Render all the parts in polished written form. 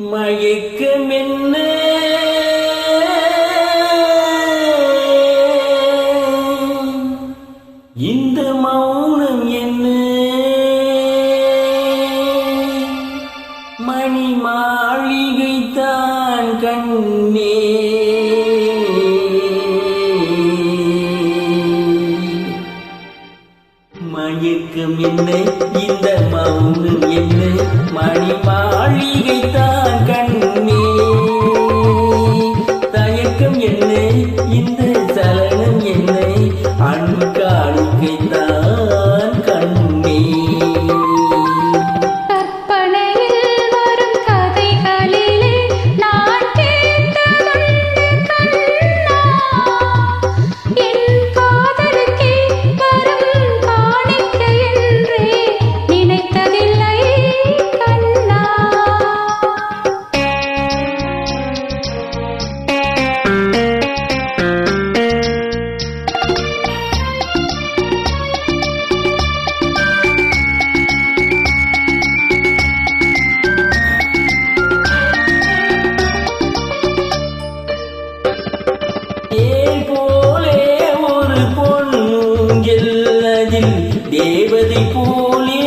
மயக்கம் என்ன இந்த மௌனம் என்ன மணி மாளிகை தான் கண்ணே மயக்கம் என்ன இந்த மௌனம் என்ன மணி மாளிகை தான் கண்ணே தயக்கம் என்ன இந்த சலனம் என்ன அன்பு காணிக்கை தான் கண்ணே தேவதை போலே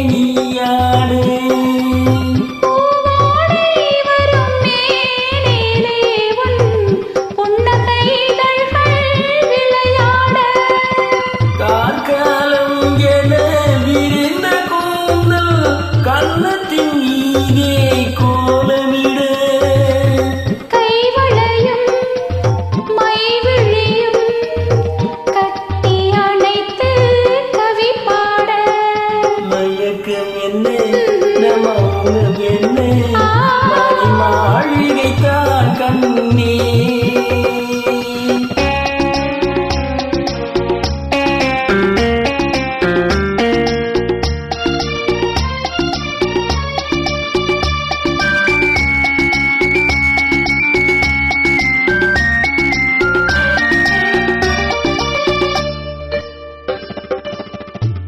நீயாடு கார்காலம் என விரிந்த கூந்தல் கன்னத்தின் மீதே கோலமிட மாளிகை தான் கண்ணே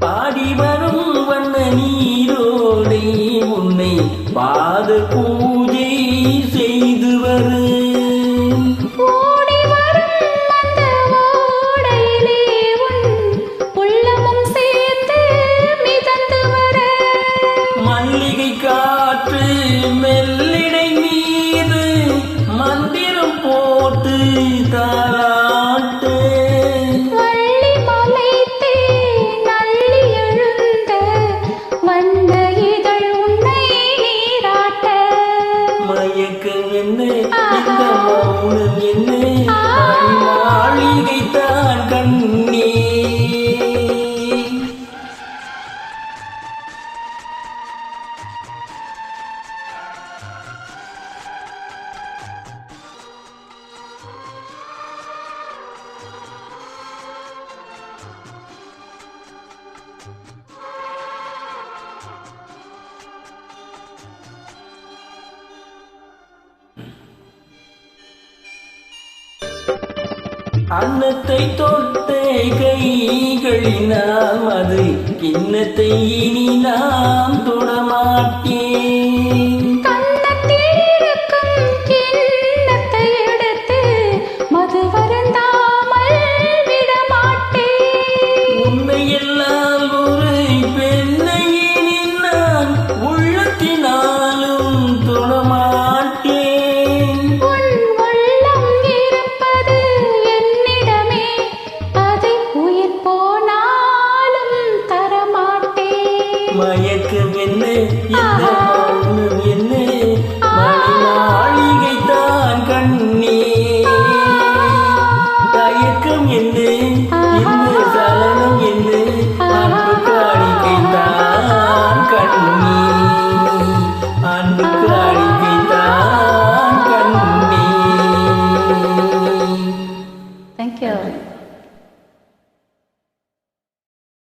பாடி வரும் வண்ண நீரோடை உன்னை பாத பூஜை செய்து வரு மல்லிகை காற்று மெல்லிடை மீது மந்திரம் போட்டு தாராட்டு மயக்கம் என்ன இந்த மௌனம் என்ன மாளிகை தான் கண்ணே அன்னத்தை தொட்ட கைகளினால் அது கிண்ணத்தை இனி நாம் தொடமாட்டேன்